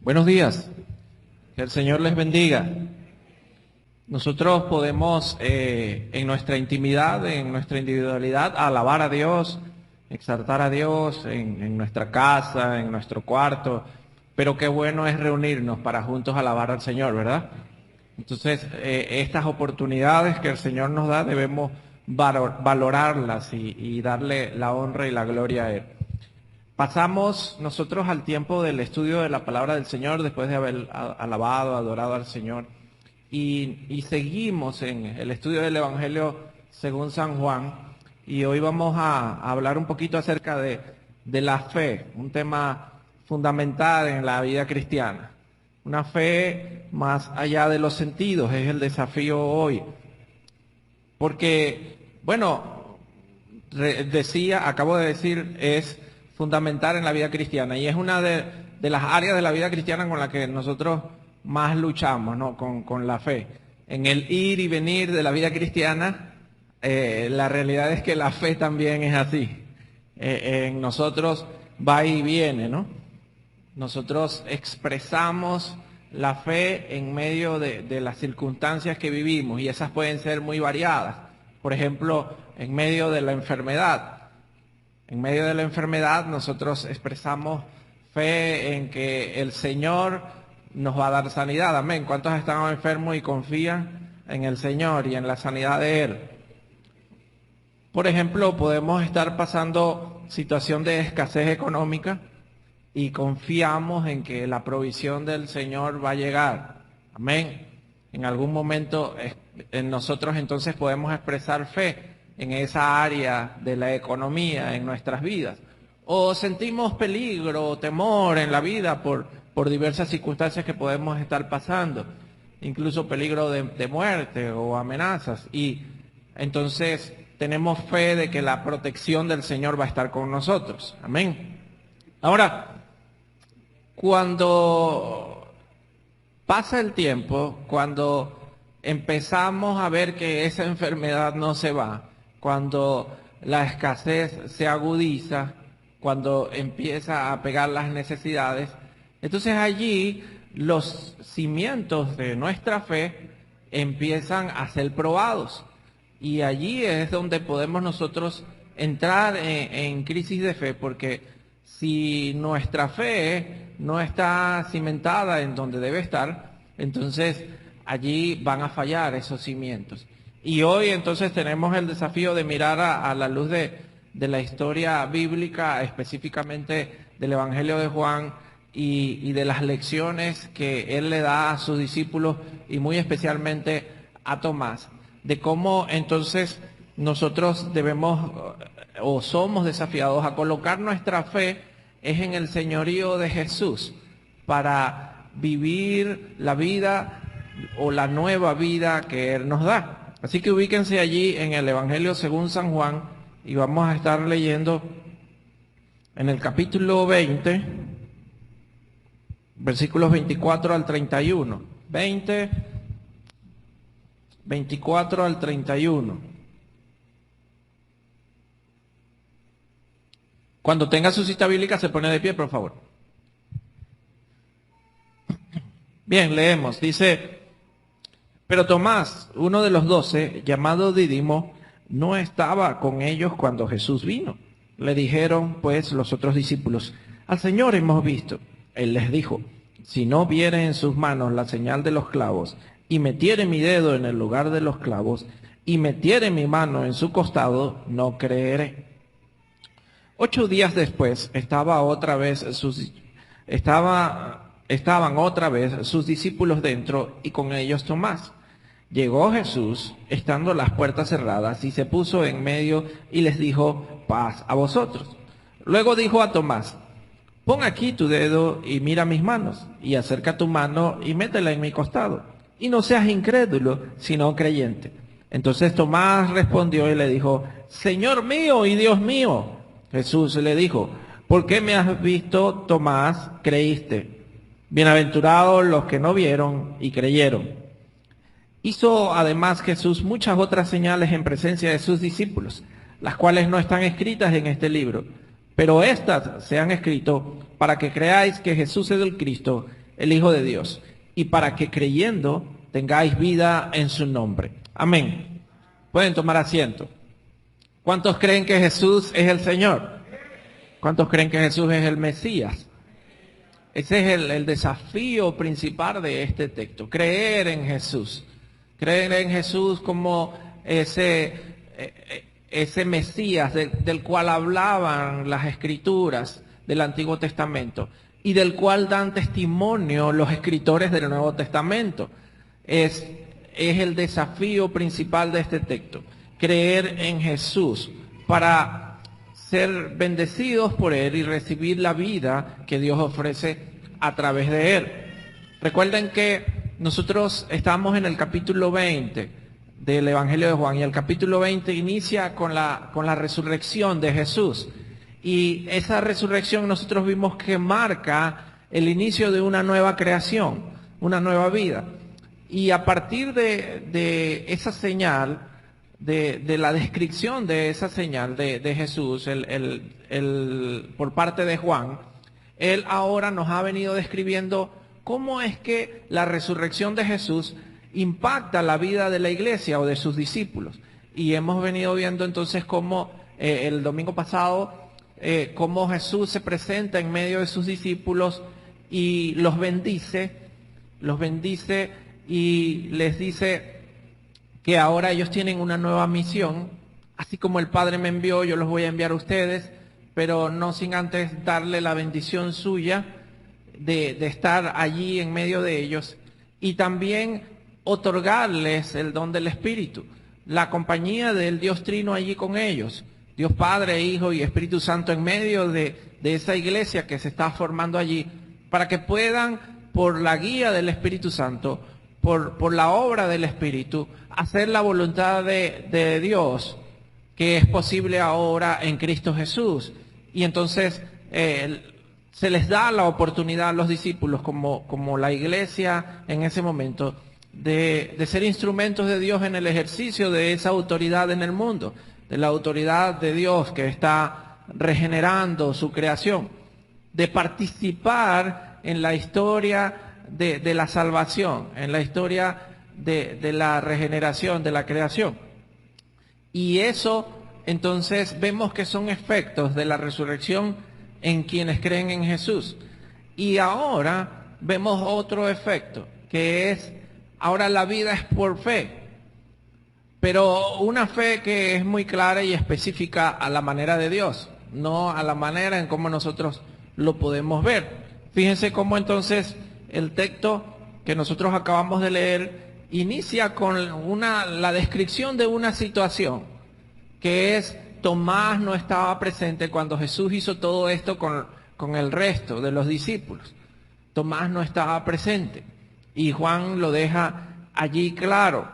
Buenos días, que el Señor les bendiga. Nosotros podemos en nuestra intimidad, en nuestra individualidad, alabar a Dios, exaltar a Dios en nuestra casa, en nuestro cuarto, pero qué bueno es reunirnos para juntos alabar al Señor, ¿verdad? Entonces, estas oportunidades que el Señor nos da debemos valorarlas y darle la honra y la gloria a Él. Pasamos nosotros al tiempo del estudio de la palabra del Señor después de haber alabado, adorado al Señor. Y seguimos en el estudio del Evangelio según San Juan. Y hoy vamos a hablar un poquito acerca de la fe, un tema fundamental en la vida cristiana. Una fe más allá de los sentidos, es el desafío hoy. Porque, bueno, acabo de decir, es fundamental en la vida cristiana y es una de las áreas de la vida cristiana con la que nosotros más luchamos, ¿no? Con la fe. En el ir y venir de la vida cristiana, la realidad es que la fe también es así. En nosotros va y viene, ¿no? Nosotros expresamos la fe en medio de las circunstancias que vivimos y esas pueden ser muy variadas. Por ejemplo, en medio de la enfermedad. En medio de la enfermedad nosotros expresamos fe en que el Señor nos va a dar sanidad. Amén. ¿Cuántos están enfermos y confían en el Señor y en la sanidad de Él? Por ejemplo, podemos estar pasando situación de escasez económica y confiamos en que la provisión del Señor va a llegar. Amén. En algún momento en nosotros entonces podemos expresar fe en esa área de la economía en nuestras vidas. O sentimos peligro o temor en la vida por diversas circunstancias que podemos estar pasando, incluso peligro de muerte o amenazas. Y entonces tenemos fe de que la protección del Señor va a estar con nosotros. Amén. Ahora, cuando pasa el tiempo, cuando empezamos a ver que esa enfermedad no se va, cuando la escasez se agudiza, cuando empieza a pegar las necesidades, entonces allí los cimientos de nuestra fe empiezan a ser probados. Y allí es donde podemos nosotros entrar en crisis de fe, porque si nuestra fe no está cimentada en donde debe estar, entonces allí van a fallar esos cimientos. Y hoy entonces tenemos el desafío de mirar a la luz de la historia bíblica, específicamente del Evangelio de Juan y de las lecciones que él le da a sus discípulos y muy especialmente a Tomás, de cómo entonces nosotros debemos o somos desafiados a colocar nuestra fe es en el señorío de Jesús para vivir la vida o la nueva vida que Él nos da. Así que ubíquense allí en el Evangelio según San Juan y vamos a estar leyendo en el capítulo 20, versículos 24 al 31. 20, 24 al 31. Cuando tenga su cita bíblica se pone de pie, por favor. Bien, leemos. Dice: pero Tomás, uno de los 12, llamado Dídimo, no estaba con ellos cuando Jesús vino. Le dijeron, pues, los otros discípulos: al Señor hemos visto. Él les dijo: si no viere en sus manos la señal de los clavos, y metiere mi dedo en el lugar de los clavos, y metiere mi mano en su costado, no creeré. 8 días después estaban otra vez sus discípulos dentro y con ellos Tomás. Llegó Jesús, estando las puertas cerradas, y se puso en medio y les dijo: paz a vosotros. Luego dijo a Tomás: pon aquí tu dedo y mira mis manos, y acerca tu mano y métela en mi costado, y no seas incrédulo, sino creyente. Entonces Tomás respondió y le dijo: Señor mío y Dios mío. Jesús le dijo: ¿por qué me has visto, Tomás, creíste? Bienaventurados los que no vieron y creyeron. Hizo además Jesús muchas otras señales en presencia de sus discípulos, las cuales no están escritas en este libro, pero estas se han escrito para que creáis que Jesús es el Cristo, el Hijo de Dios, y para que creyendo tengáis vida en su nombre. Amén. Pueden tomar asiento. ¿Cuántos creen que Jesús es el Señor? ¿Cuántos creen que Jesús es el Mesías? Ese es el desafío principal de este texto, creer en Jesús. Creer en Jesús como ese Mesías del cual hablaban las Escrituras del Antiguo Testamento y del cual dan testimonio los escritores del Nuevo Testamento. Es el desafío principal de este texto, creer en Jesús para ser bendecidos por Él y recibir la vida que Dios ofrece a través de Él. Recuerden que nosotros estamos en el capítulo 20 del Evangelio de Juan y el capítulo 20 inicia con la resurrección de Jesús. Y esa resurrección nosotros vimos que marca el inicio de una nueva creación, una nueva vida. Y a partir de esa señal, de la descripción de esa señal de Jesús, por parte de Juan, él ahora nos ha venido describiendo cómo es que la resurrección de Jesús impacta la vida de la iglesia o de sus discípulos. Y hemos venido viendo entonces cómo el domingo pasado, cómo Jesús se presenta en medio de sus discípulos y los bendice y les dice que ahora ellos tienen una nueva misión, así como el Padre me envió, yo los voy a enviar a ustedes, pero no sin antes darle la bendición suya de estar allí en medio de ellos y también otorgarles el don del Espíritu, la compañía del Dios Trino allí con ellos, Dios Padre, Hijo y Espíritu Santo en medio de esa iglesia que se está formando allí, para que puedan, por la guía del Espíritu Santo, por la obra del Espíritu, hacer la voluntad de Dios, que es posible ahora en Cristo Jesús. Y entonces se les da la oportunidad a los discípulos, como la iglesia en ese momento, de ser instrumentos de Dios en el ejercicio de esa autoridad en el mundo, de la autoridad de Dios que está regenerando su creación, de participar en la historia de la salvación, en la historia de la regeneración, de la creación. Y eso, entonces, vemos que son efectos de la resurrección en quienes creen en Jesús. Y ahora vemos otro efecto, que es, ahora la vida es por fe, pero una fe que es muy clara y específica a la manera de Dios, no a la manera en cómo nosotros lo podemos ver. Fíjense cómo entonces el texto que nosotros acabamos de leer inicia con la descripción de una situación, que es Tomás no estaba presente cuando Jesús hizo todo esto con el resto de los discípulos. Tomás no estaba presente y Juan lo deja allí claro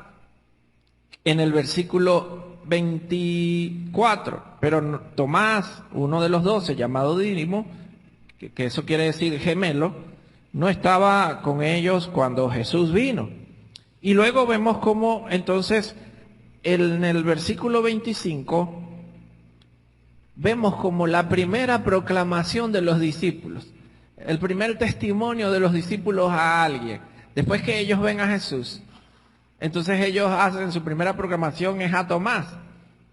en el versículo 24. Pero Tomás, uno de los 12, llamado Dídimo, que eso quiere decir gemelo, no estaba con ellos cuando Jesús vino. Y luego vemos cómo entonces en el versículo 25 vemos como la primera proclamación de los discípulos, el primer testimonio de los discípulos a alguien, después que ellos ven a Jesús. Entonces ellos hacen su primera proclamación es a Tomás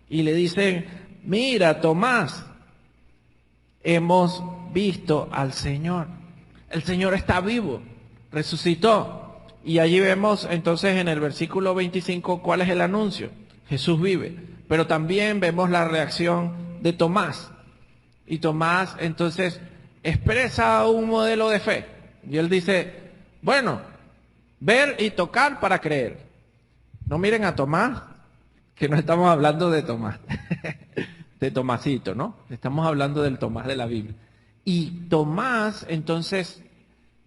y le dicen: mira, Tomás, hemos visto al Señor. El Señor está vivo, resucitó. Y allí vemos entonces en el versículo 25 cuál es el anuncio: Jesús vive. Pero también vemos la reacción de Tomás. Y Tomás entonces expresa un modelo de fe. Y él dice: bueno, ver y tocar para creer. No miren a Tomás, que no estamos hablando de Tomás, de Tomasito, ¿no? Estamos hablando del Tomás de la Biblia. Y Tomás entonces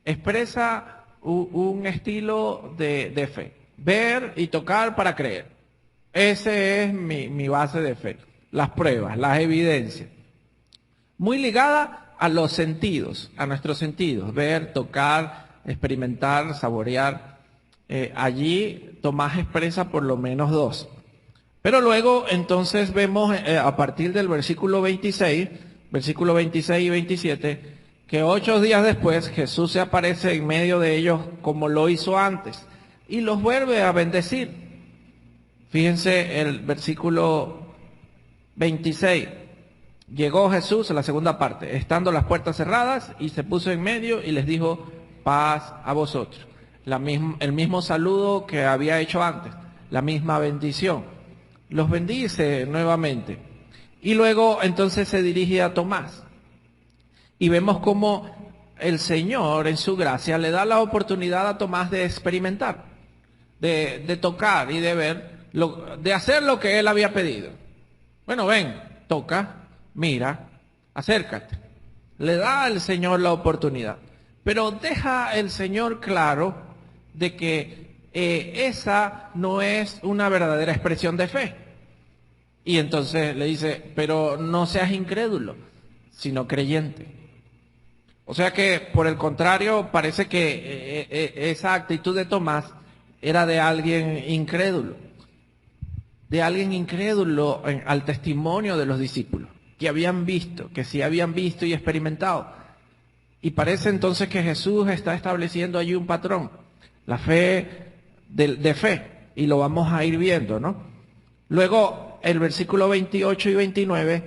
expresa un estilo de fe. Ver y tocar para creer. Ese es mi base de fe. Las pruebas, las evidencias. Muy ligada a los sentidos, a nuestros sentidos. Ver, tocar, experimentar, saborear. Allí Tomás expresa por lo menos dos. Pero luego entonces vemos a partir del versículo 26 y 27, que 8 días después Jesús se aparece en medio de ellos como lo hizo antes y los vuelve a bendecir. Fíjense el versículo 26. Llegó Jesús, la segunda parte, estando las puertas cerradas, y se puso en medio y les dijo, paz a vosotros. El mismo saludo que había hecho antes, la misma bendición. Los bendice nuevamente. Y luego entonces se dirige a Tomás. Y vemos cómo el Señor en su gracia le da la oportunidad a Tomás de experimentar, de tocar y de ver, de hacer lo que él había pedido. Bueno, ven, toca, mira, acércate. Le da al Señor la oportunidad. Pero deja el Señor claro de que esa no es una verdadera expresión de fe. Y entonces le dice, pero no seas incrédulo, sino creyente. O sea que, por el contrario, parece que esa actitud de Tomás era de alguien incrédulo. De alguien incrédulo al testimonio de los discípulos, que habían visto, que sí habían visto y experimentado. Y parece entonces que Jesús está estableciendo allí un patrón, la fe de fe, y lo vamos a ir viendo, ¿no? Luego, el versículo 28 y 29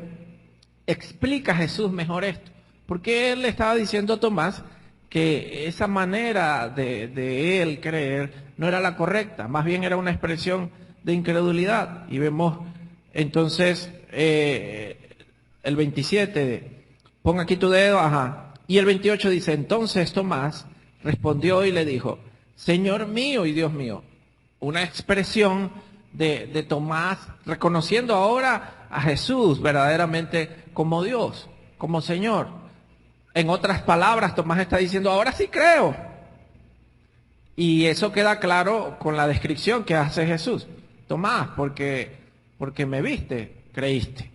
explica a Jesús mejor esto, porque él le estaba diciendo a Tomás que esa manera de él creer no era la correcta, más bien era una expresión de incredulidad. Y vemos entonces el 27, pon aquí tu dedo, ajá. Y el 28 dice, entonces Tomás respondió y le dijo, Señor mío y Dios mío. Una expresión de Tomás reconociendo ahora a Jesús verdaderamente como Dios, como Señor. En otras palabras, Tomás está diciendo, ahora sí creo. Y eso queda claro con la descripción que hace Jesús. Tomás, porque me viste, creíste.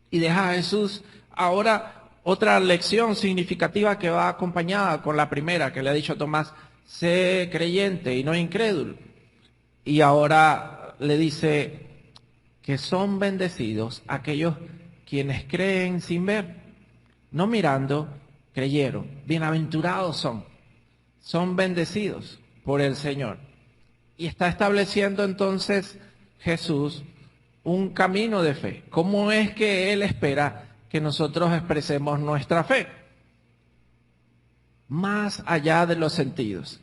Y deja a Jesús ahora otra lección significativa que va acompañada con la primera que le ha dicho a Tomás, sé creyente y no incrédulo. Y ahora le dice que son bendecidos aquellos quienes creen sin ver, no mirando, creyeron. Bienaventurados son bendecidos por el Señor. Y está estableciendo entonces Jesús un camino de fe. ¿Cómo es que Él espera que nosotros expresemos nuestra fe? Más allá de los sentidos.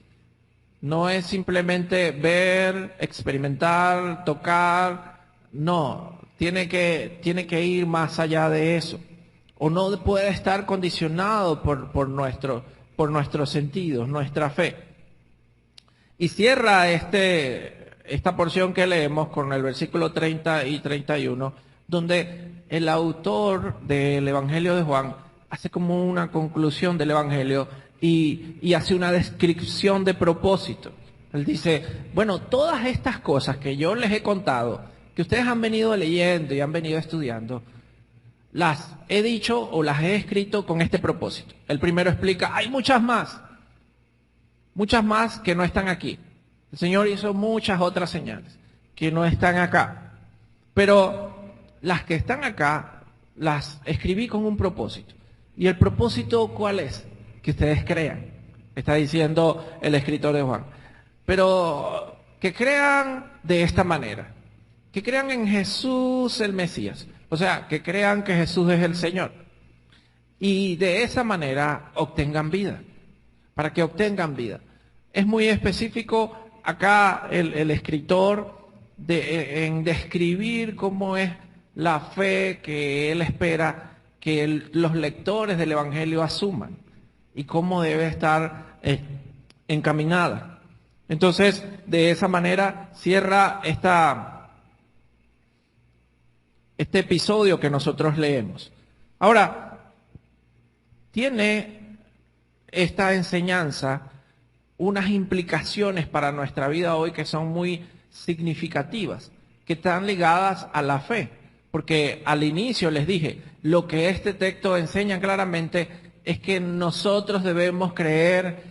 No es simplemente ver, experimentar, tocar. No, tiene que ir más allá de eso. O no puede estar condicionado por nuestros sentidos, nuestra fe. Y cierra esta porción que leemos con el versículo 30 y 31, donde el autor del Evangelio de Juan hace como una conclusión del Evangelio y hace una descripción de propósito. Él dice, bueno, todas estas cosas que yo les he contado, que ustedes han venido leyendo y han venido estudiando, las he dicho o las he escrito con este propósito. El primero explica, hay muchas más que no están aquí. El Señor hizo muchas otras señales que no están acá. Pero las que están acá, las escribí con un propósito. ¿Y el propósito cuál es? Que ustedes crean. Está diciendo el escritor de Juan. Pero que crean de esta manera. Que crean en Jesús el Mesías. O sea, que crean que Jesús es el Señor. Y de esa manera obtengan vida. Para que obtengan vida. Es muy específico acá el escritor en describir cómo es la fe que él espera que los lectores del Evangelio asuman y cómo debe estar encaminada. Entonces, de esa manera cierra este episodio que nosotros leemos. Ahora, tiene esta enseñanza unas implicaciones para nuestra vida hoy que son muy significativas, que están ligadas a la fe. Porque al inicio les dije, lo que este texto enseña claramente es que nosotros debemos creer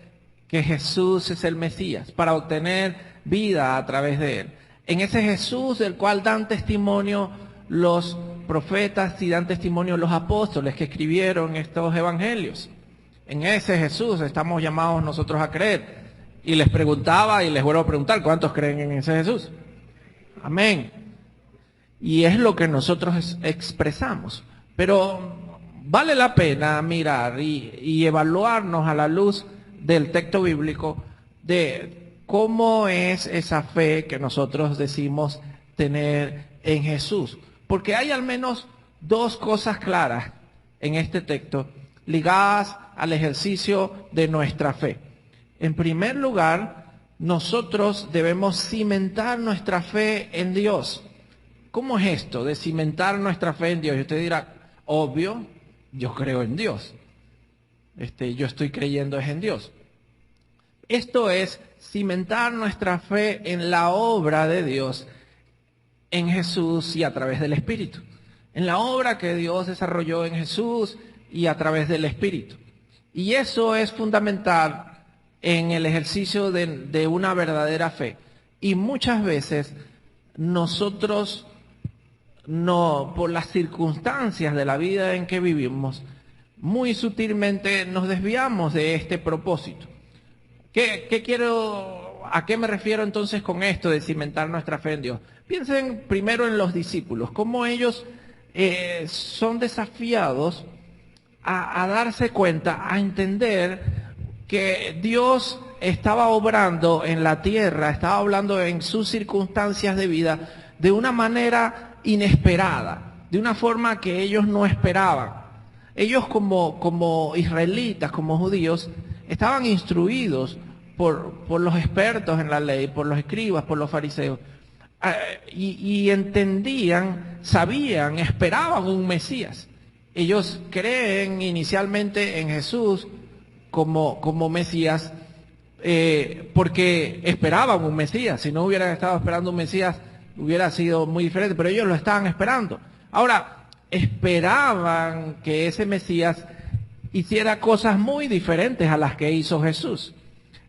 que Jesús es el Mesías para obtener vida a través de Él. En ese Jesús del cual dan testimonio los profetas y dan testimonio los apóstoles que escribieron estos evangelios. En ese Jesús estamos llamados nosotros a creer. Y les preguntaba y les vuelvo a preguntar, ¿cuántos creen en ese Jesús? Amén. Y es lo que nosotros expresamos. Pero vale la pena mirar y evaluarnos a la luz del texto bíblico de cómo es esa fe que nosotros decimos tener en Jesús. Porque hay al menos dos cosas claras en este texto ligadas al ejercicio de nuestra fe. En primer lugar, nosotros debemos cimentar nuestra fe en Dios. ¿Cómo es esto de cimentar nuestra fe en Dios? Y usted dirá, obvio, yo creo en Dios. Yo estoy creyendo es en Dios. Esto es cimentar nuestra fe en la obra de Dios, en Jesús y a través del Espíritu. En la obra que Dios desarrolló en Jesús y a través del Espíritu. Y eso es fundamental en el ejercicio de una verdadera fe. Y muchas veces nosotros, no, por las circunstancias de la vida en que vivimos, muy sutilmente nos desviamos de este propósito. ¿A qué me refiero entonces con esto de cimentar nuestra fe en Dios? Piensen primero en los discípulos, cómo ellos son desafiados a darse cuenta, a entender que Dios estaba obrando en la tierra, estaba hablando en sus circunstancias de vida de una manera inesperada, de una forma que ellos no esperaban. Ellos como israelitas, como judíos, estaban instruidos por los expertos en la ley, por los escribas, por los fariseos, y entendían, sabían, esperaban un Mesías. Ellos creen inicialmente en Jesús como Mesías, porque esperaban un Mesías. Si no hubieran estado esperando un Mesías, hubiera sido muy diferente, pero ellos lo estaban esperando. Ahora, esperaban que ese Mesías hiciera cosas muy diferentes a las que hizo Jesús.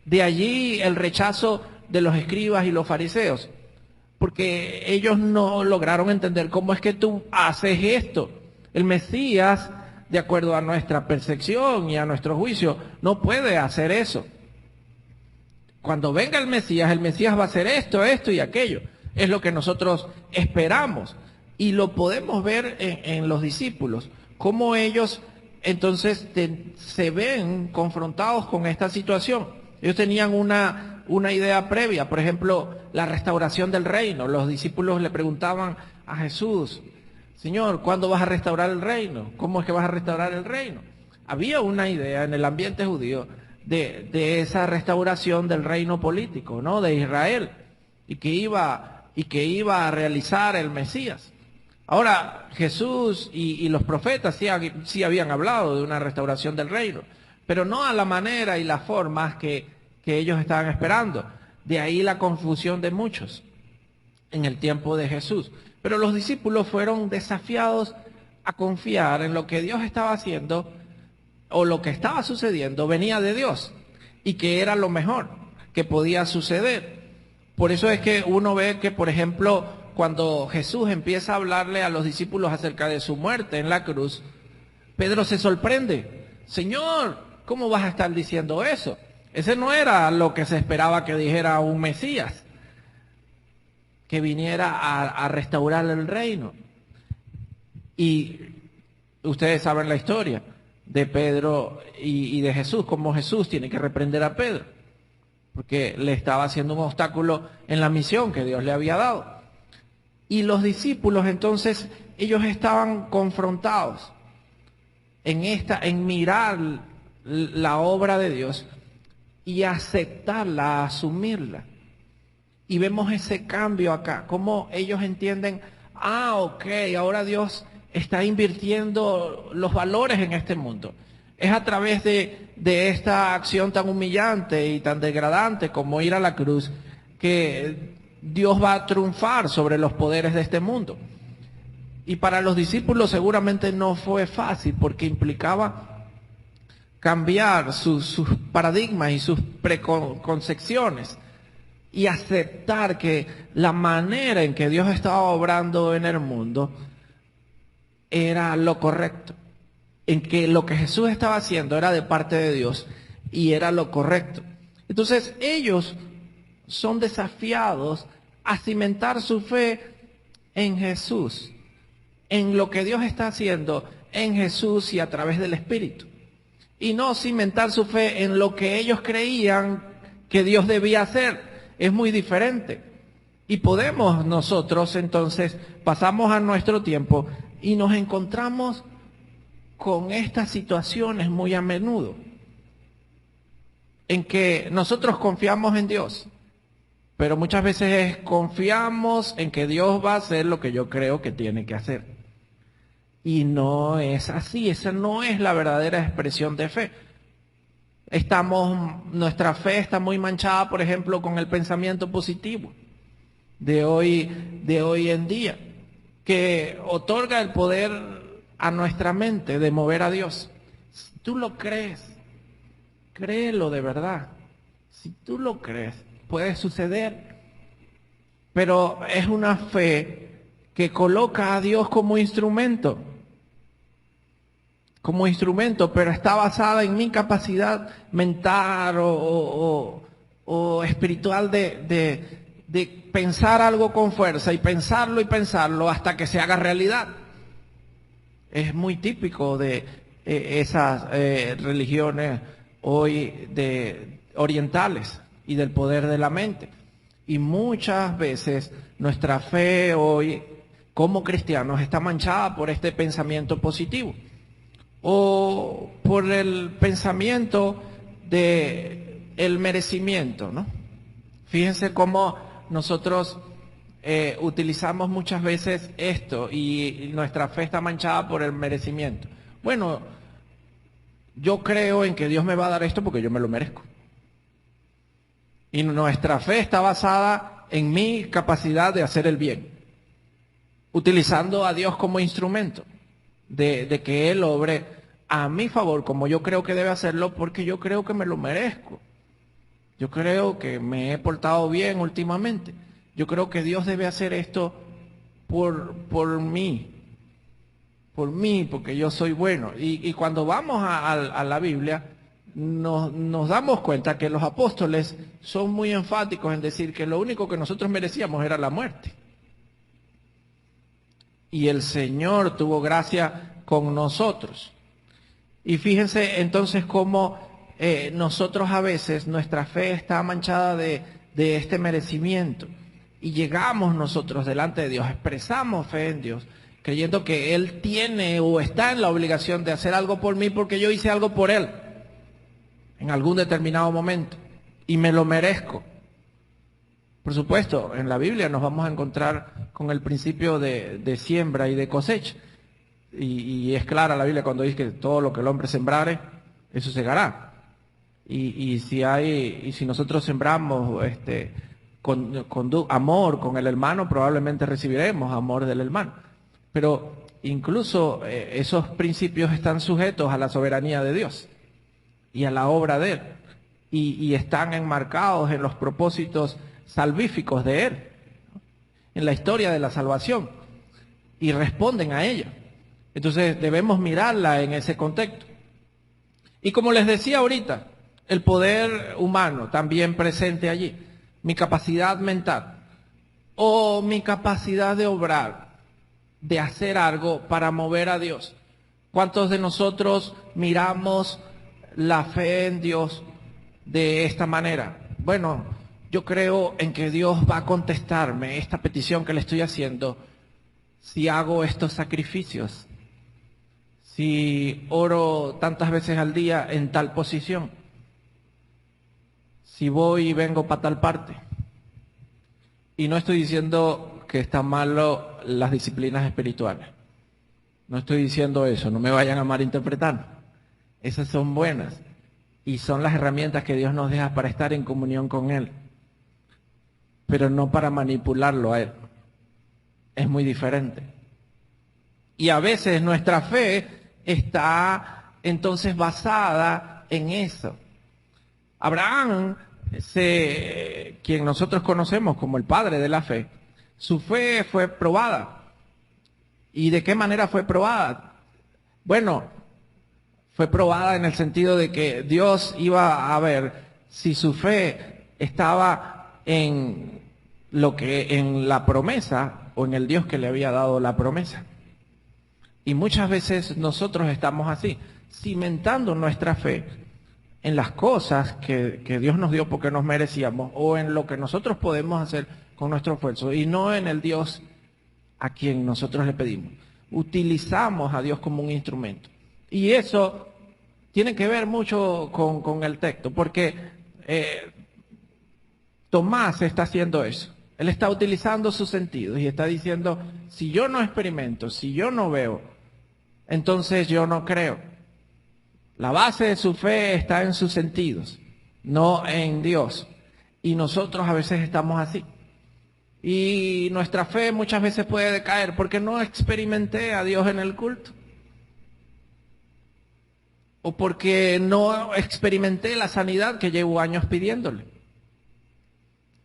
De allí el rechazo de los escribas y los fariseos, porque ellos no lograron entender cómo es que tú haces esto. El Mesías, de acuerdo a nuestra percepción y a nuestro juicio, no puede hacer eso. Cuando venga el Mesías va a hacer esto, esto y aquello. Es lo que nosotros esperamos. Y lo podemos ver en los discípulos, cómo ellos entonces se ven confrontados con esta situación. Ellos tenían una idea previa, por ejemplo, la restauración del reino. Los discípulos le preguntaban a Jesús, Señor, ¿cuándo vas a restaurar el reino? ¿Cómo es que vas a restaurar el reino? Había una idea en el ambiente judío de esa restauración del reino político, ¿no? De Israel, y que iba a realizar el Mesías. Ahora, Jesús y los profetas sí habían hablado de una restauración del reino, pero no a la manera y las formas que ellos estaban esperando. De ahí la confusión de muchos en el tiempo de Jesús. Pero los discípulos fueron desafiados a confiar en lo que Dios estaba haciendo o lo que estaba sucediendo venía de Dios y que era lo mejor que podía suceder. Por eso es que uno ve que, por ejemplo, cuando Jesús empieza a hablarle a los discípulos acerca de su muerte en la cruz, Pedro se sorprende. Señor, ¿cómo vas a estar diciendo eso? Ese no era lo que se esperaba que dijera un Mesías, que viniera a restaurar el reino. Y ustedes saben la historia de Pedro y de Jesús, cómo Jesús tiene que reprender a Pedro, porque le estaba haciendo un obstáculo en la misión que Dios le había dado. Y los discípulos entonces, ellos estaban confrontados en mirar la obra de Dios y aceptarla, asumirla. Y vemos ese cambio acá, cómo ellos entienden, ok, ahora Dios está invirtiendo los valores en este mundo. Es a través de esta acción tan humillante y tan degradante como ir a la cruz que Dios va a triunfar sobre los poderes de este mundo. Y para los discípulos seguramente no fue fácil porque implicaba cambiar sus paradigmas y sus preconcepciones y aceptar que la manera en que Dios estaba obrando en el mundo era lo correcto, en que lo que Jesús estaba haciendo era de parte de Dios y era lo correcto. Entonces ellos son desafiados a cimentar su fe en Jesús, en lo que Dios está haciendo en Jesús y a través del Espíritu. Y no cimentar su fe en lo que ellos creían que Dios debía hacer. Es muy diferente. Y podemos nosotros entonces, pasamos a nuestro tiempo y nos encontramos con estas situaciones muy a menudo, en que nosotros confiamos en Dios, pero muchas veces confiamos en que Dios va a hacer lo que yo creo que tiene que hacer. Y no es así, esa no es la verdadera expresión de fe. Nuestra fe está muy manchada, por ejemplo, con el pensamiento positivo de hoy en día, que otorga el poder a nuestra mente de mover a Dios. Si tú lo crees, créelo de verdad. Si tú lo crees, puede suceder. Pero es una fe que coloca a Dios como instrumento, pero está basada en mi capacidad mental o espiritual de pensar algo con fuerza y pensarlo hasta que se haga realidad. Es muy típico de esas religiones hoy orientales y del poder de la mente. Y muchas veces nuestra fe hoy como cristianos está manchada por este pensamiento positivo o por el pensamiento de el merecimiento, ¿no? Fíjense cómo nosotros utilizamos muchas veces esto y nuestra fe está manchada por el merecimiento. Bueno, yo creo en que Dios me va a dar esto porque yo me lo merezco. Y nuestra fe está basada en mi capacidad de hacer el bien, utilizando a Dios como instrumento de que Él obre a mi favor como yo creo que debe hacerlo, porque yo creo que me lo merezco. Yo creo que me he portado bien últimamente. Yo creo que Dios debe hacer esto por mí, porque yo soy bueno. Y cuando vamos a la Biblia, nos damos cuenta que los apóstoles son muy enfáticos en decir que lo único que nosotros merecíamos era la muerte. Y el Señor tuvo gracia con nosotros. Y fíjense entonces cómo nosotros a veces, nuestra fe está manchada de este merecimiento. Y llegamos nosotros delante de Dios, expresamos fe en Dios, creyendo que Él tiene o está en la obligación de hacer algo por mí porque yo hice algo por Él en algún determinado momento y me lo merezco. Por supuesto, en la Biblia nos vamos a encontrar con el principio de siembra y de cosecha. Y es clara la Biblia cuando dice que todo lo que el hombre sembrare, eso segará. Y si nosotros sembramos con amor con el hermano, probablemente recibiremos amor del hermano. Pero incluso esos principios están sujetos a la soberanía de Dios y a la obra de Él. Y están enmarcados en los propósitos salvíficos de Él, en la historia de la salvación, y responden a ella. Entonces debemos mirarla en ese contexto. Y como les decía ahorita, el poder humano también presente allí, mi capacidad mental o mi capacidad de obrar, de hacer algo para mover a Dios. ¿Cuántos de nosotros miramos la fe en Dios de esta manera? Bueno, yo creo en que Dios va a contestarme esta petición que le estoy haciendo si hago estos sacrificios, si oro tantas veces al día en tal posición, si voy y vengo para tal parte. Y no estoy diciendo que están malo las disciplinas espirituales. No estoy diciendo eso, no me vayan a malinterpretar. Esas son buenas y son las herramientas que Dios nos deja para estar en comunión con Él, pero no para manipularlo a Él. Es muy diferente. Y a veces nuestra fe está entonces basada en eso. Abraham, quien nosotros conocemos como el padre de la fe, su fe fue probada ¿Y de qué manera fue probada? Bueno, fue probada en el sentido de que Dios iba a ver si su fe estaba en en la promesa o en el Dios que le había dado la promesa. Y muchas veces nosotros estamos así, cimentando nuestra fe en las cosas que Dios nos dio porque nos merecíamos, o en lo que nosotros podemos hacer con nuestro esfuerzo, y no en el Dios a quien nosotros le pedimos. Utilizamos a Dios como un instrumento. Y eso tiene que ver mucho con el texto, porque Tomás está haciendo eso. Él está utilizando sus sentidos y está diciendo, si yo no experimento, si yo no veo, entonces yo no creo. La base de su fe está en sus sentidos, no en Dios. Y nosotros a veces estamos así. Y nuestra fe muchas veces puede decaer porque no experimenté a Dios en el culto. O porque no experimenté la sanidad que llevo años pidiéndole.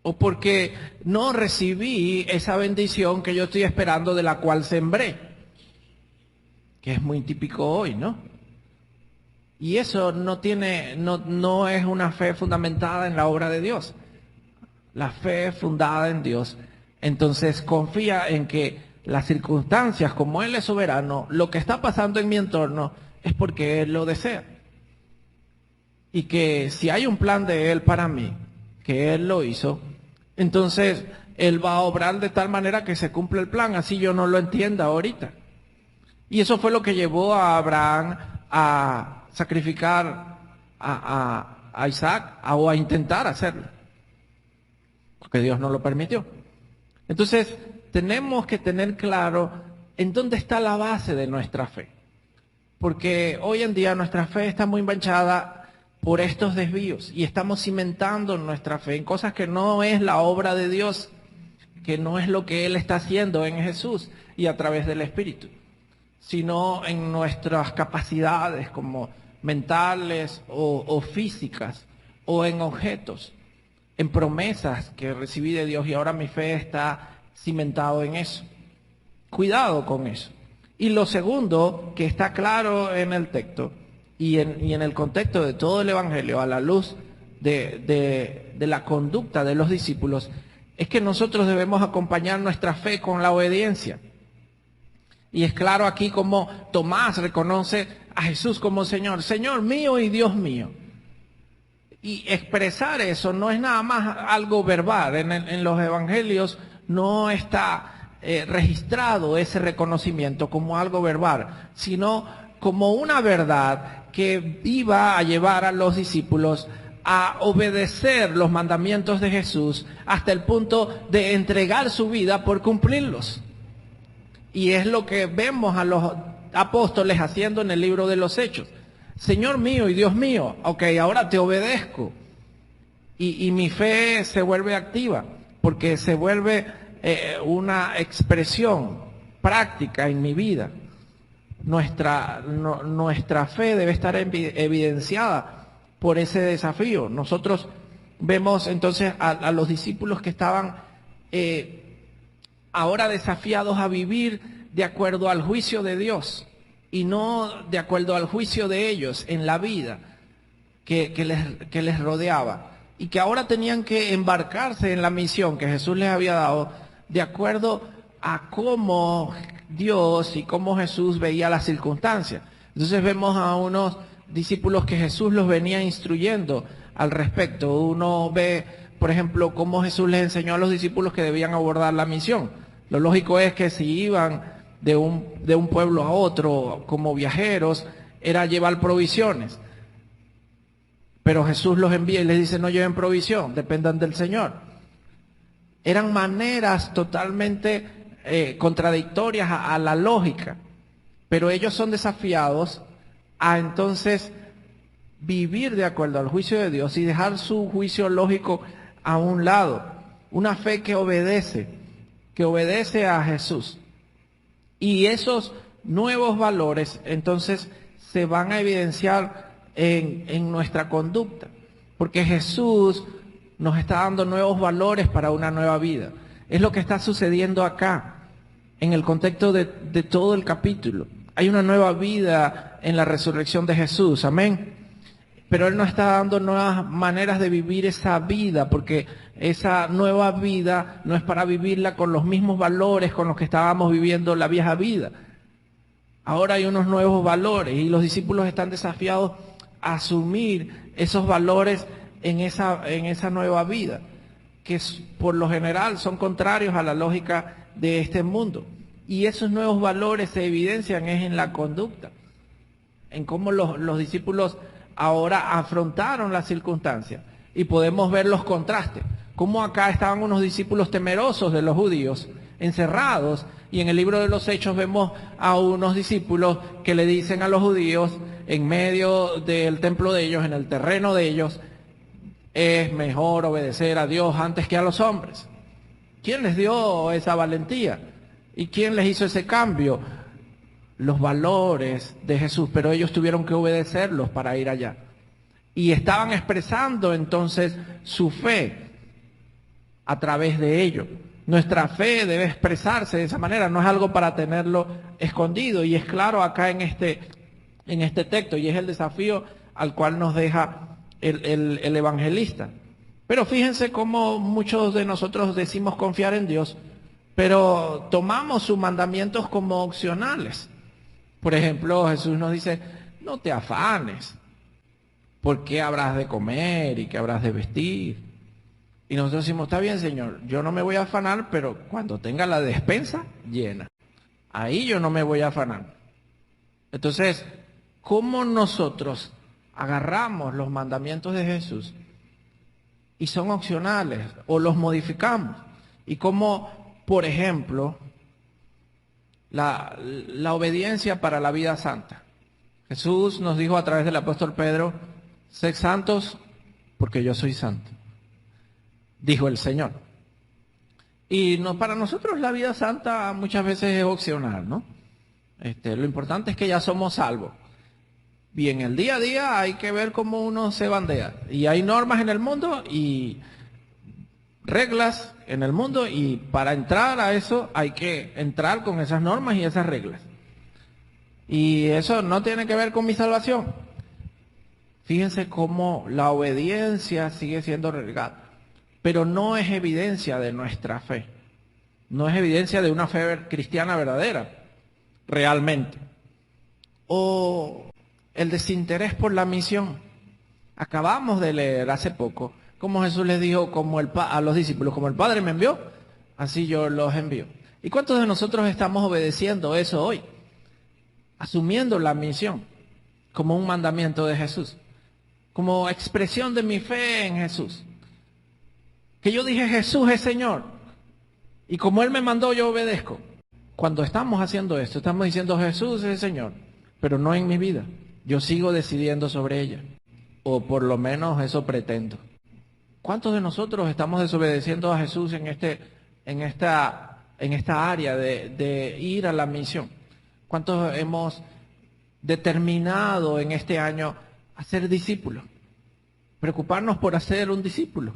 O porque no recibí esa bendición que yo estoy esperando, de la cual sembré. Que es muy típico hoy, ¿no? Y eso no es una fe fundamentada en la obra de Dios. La fe fundada en Dios, entonces confía en que las circunstancias, como Él es soberano, lo que está pasando en mi entorno es porque Él lo desea. Y que si hay un plan de Él para mí, que Él lo hizo, entonces Él va a obrar de tal manera que se cumpla el plan, así yo no lo entienda ahorita. Y eso fue lo que llevó a Abraham a sacrificar a Isaac, o a intentar hacerlo, porque Dios no lo permitió. Entonces, tenemos que tener claro en dónde está la base de nuestra fe, porque hoy en día nuestra fe está muy manchada por estos desvíos, y estamos cimentando nuestra fe en cosas que no es la obra de Dios, que no es lo que Él está haciendo en Jesús y a través del Espíritu, sino en nuestras capacidades como mentales o físicas, o en objetos, en promesas que recibí de Dios, y ahora mi fe está cimentado en eso. Cuidado con eso. Y lo segundo, que está claro en el texto y en el contexto de todo el Evangelio, a la luz de la conducta de los discípulos, es que nosotros debemos acompañar nuestra fe con la obediencia. Y es claro aquí como Tomás reconoce a Jesús como Señor, Señor mío y Dios mío. Y expresar eso no es nada más algo verbal. En los evangelios no está registrado ese reconocimiento como algo verbal, sino como una verdad que iba a llevar a los discípulos a obedecer los mandamientos de Jesús hasta el punto de entregar su vida por cumplirlos. Y es lo que vemos a los apóstoles haciendo en el libro de los Hechos. Señor mío y Dios mío, ok, ahora te obedezco. Y mi fe se vuelve activa, porque se vuelve una expresión práctica en mi vida. Nuestra fe debe estar evidenciada por ese desafío. Nosotros vemos entonces a los discípulos que estaban ahora desafiados a vivir de acuerdo al juicio de Dios y no de acuerdo al juicio de ellos en la vida que les rodeaba, y que ahora tenían que embarcarse en la misión que Jesús les había dado de acuerdo a cómo Dios y cómo Jesús veía las circunstancias. Entonces vemos a unos discípulos que Jesús los venía instruyendo al respecto. Uno ve, por ejemplo, cómo Jesús les enseñó a los discípulos que debían abordar la misión. Lo lógico es que si iban de un pueblo a otro como viajeros, era llevar provisiones. Pero Jesús los envía y les dice, no lleven provisión, dependan del Señor. Eran maneras totalmente contradictorias a la lógica, pero ellos son desafiados a entonces vivir de acuerdo al juicio de Dios y dejar su juicio lógico a un lado. Una fe que obedece a Jesús. Y esos nuevos valores entonces se van a evidenciar en nuestra conducta, porque Jesús nos está dando nuevos valores para una nueva vida. Es lo que está sucediendo acá. en el contexto de todo el capítulo. Hay una nueva vida en la resurrección de Jesús, amén. Pero Él nos está dando nuevas maneras de vivir esa vida, porque esa nueva vida no es para vivirla con los mismos valores con los que estábamos viviendo la vieja vida. Ahora hay unos nuevos valores y los discípulos están desafiados a asumir esos valores en esa nueva vida, que por lo general son contrarios a la lógica de este mundo. Y esos nuevos valores se evidencian es en la conducta, en cómo los discípulos ahora afrontaron las circunstancias. Y podemos ver los contrastes, cómo acá estaban unos discípulos temerosos de los judíos, encerrados, y en el libro de los Hechos vemos a unos discípulos que le dicen a los judíos, en medio del templo de ellos, en el terreno de ellos, es mejor obedecer a Dios antes que a los hombres. ¿Quién les dio esa valentía? ¿Y quién les hizo ese cambio? Los valores de Jesús, pero ellos tuvieron que obedecerlos para ir allá. Y estaban expresando entonces su fe a través de ello. Nuestra fe debe expresarse de esa manera, no es algo para tenerlo escondido. Y es claro acá en este texto, y es el desafío al cual nos deja el evangelista. Pero fíjense cómo muchos de nosotros decimos confiar en Dios, pero tomamos sus mandamientos como opcionales. Por ejemplo, Jesús nos dice, no te afanes, ¿por qué habrás de comer y qué habrás de vestir? Y nosotros decimos, está bien, Señor, yo no me voy a afanar, pero cuando tenga la despensa llena, ahí yo no me voy a afanar. Entonces, ¿cómo nosotros agarramos los mandamientos de Jesús y son opcionales o los modificamos? Y cómo, por ejemplo, la obediencia para la vida santa. Jesús nos dijo a través del apóstol Pedro, sed santos porque yo soy santo, dijo el Señor. Y no, para nosotros la vida santa muchas veces es opcional, ¿no? Lo importante es que ya somos salvos. Y en el día a día hay que ver cómo uno se bandea. Y hay normas en el mundo y reglas en el mundo, y para entrar a eso hay que entrar con esas normas y esas reglas. Y eso no tiene que ver con mi salvación. Fíjense cómo la obediencia sigue siendo relegada, pero no es evidencia de nuestra fe. No es evidencia de una fe cristiana verdadera, realmente. O el desinterés por la misión. Acabamos de leer hace poco como Jesús les dijo a los discípulos, como el Padre me envió, así yo los envío. ¿Y cuántos de nosotros estamos obedeciendo eso hoy? Asumiendo la misión como un mandamiento de Jesús, como expresión de mi fe en Jesús. Que yo dije, Jesús es Señor, y como Él me mandó, yo obedezco. Cuando estamos haciendo esto, estamos diciendo, Jesús es Señor, pero no en mi vida. Yo sigo decidiendo sobre ella, o por lo menos eso pretendo. ¿Cuántos de nosotros estamos desobedeciendo a Jesús en esta área de ir a la misión? ¿Cuántos hemos determinado en este año a ser discípulos? Preocuparnos por hacer un discípulo.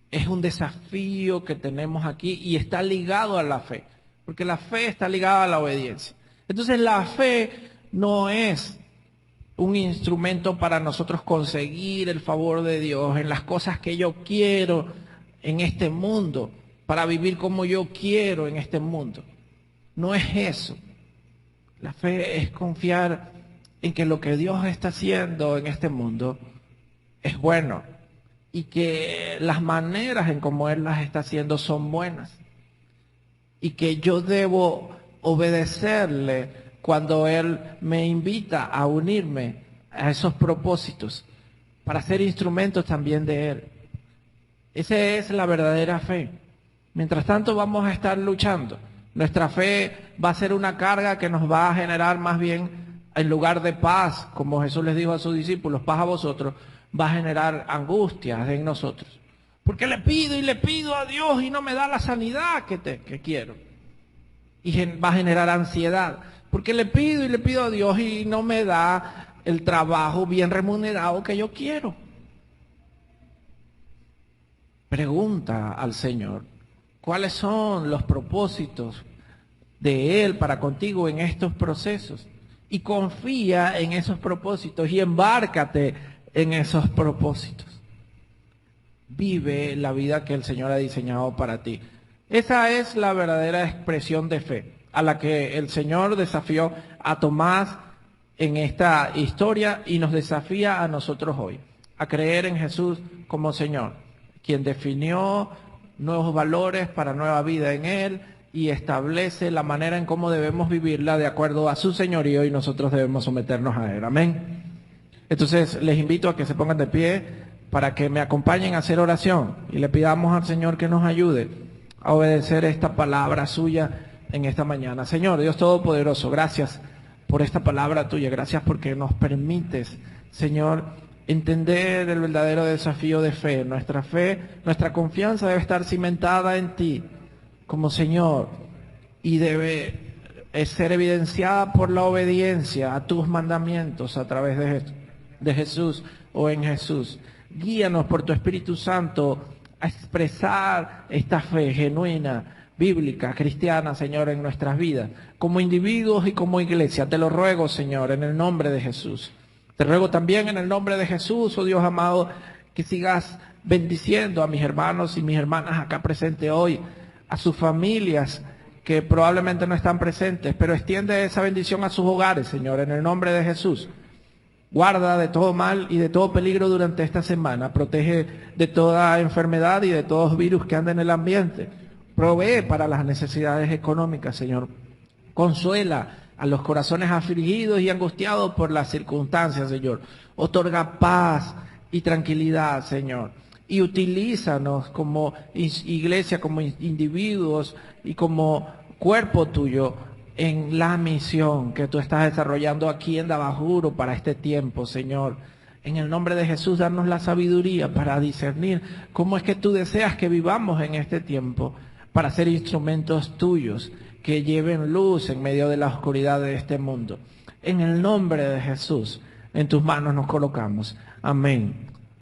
Es un desafío que tenemos aquí y está ligado a la fe, porque la fe está ligada a la obediencia. Entonces la fe no es un instrumento para nosotros conseguir el favor de Dios en las cosas que yo quiero en este mundo, para vivir como yo quiero en este mundo. No es eso. La fe es confiar en que lo que Dios está haciendo en este mundo es bueno y que las maneras en cómo Él las está haciendo son buenas y que yo debo obedecerle cuando Él me invita a unirme a esos propósitos para ser instrumentos también de Él. Esa es la verdadera fe. Mientras tanto vamos a estar luchando. Nuestra fe va a ser una carga que nos va a generar más bien, en lugar de paz, como Jesús les dijo a sus discípulos, paz a vosotros, va a generar angustias en nosotros. Porque le pido y le pido a Dios y no me da la sanidad que quiero. Y va a generar ansiedad. Porque le pido y le pido a Dios y no me da el trabajo bien remunerado que yo quiero. Pregunta al Señor, ¿Cuáles son los propósitos de Él para contigo en estos procesos? Y confía en esos propósitos y embárcate en esos propósitos. Vive la vida que el Señor ha diseñado para ti. Esa es la verdadera expresión de fe a la que el Señor desafió a Tomás en esta historia y nos desafía a nosotros hoy, a creer en Jesús como Señor, quien definió nuevos valores para nueva vida en Él y establece la manera en cómo debemos vivirla de acuerdo a su señorío y nosotros debemos someternos a Él. Amén. Entonces les invito a que se pongan de pie para que me acompañen a hacer oración y le pidamos al Señor que nos ayude a obedecer esta palabra suya en esta mañana. Señor, Dios Todopoderoso, gracias por esta palabra tuya, gracias porque nos permites, Señor, entender el verdadero desafío de fe. Nuestra confianza debe estar cimentada en ti como Señor y debe ser evidenciada por la obediencia a tus mandamientos a través de Jesús o en Jesús. Guíanos por tu Espíritu Santo a expresar esta fe genuina, bíblica, cristiana, Señor, en nuestras vidas, como individuos y como iglesia. Te lo ruego, Señor, en el nombre de Jesús. Te ruego también en el nombre de Jesús, oh Dios amado, que sigas bendiciendo a mis hermanos y mis hermanas acá presentes hoy, a sus familias que probablemente no están presentes, pero extiende esa bendición a sus hogares, Señor, en el nombre de Jesús. Guarda de todo mal y de todo peligro durante esta semana. Protege de toda enfermedad y de todos virus que anden en el ambiente. Provee para las necesidades económicas, Señor. Consuela a los corazones afligidos y angustiados por las circunstancias, Señor. Otorga paz y tranquilidad, Señor. Y utilízanos como iglesia, como individuos y como cuerpo tuyo en la misión que tú estás desarrollando aquí en Dabajuro para este tiempo, Señor. En el nombre de Jesús, danos la sabiduría para discernir cómo es que tú deseas que vivamos en este tiempo para ser instrumentos tuyos que lleven luz en medio de la oscuridad de este mundo. En el nombre de Jesús, en tus manos nos colocamos. Amén.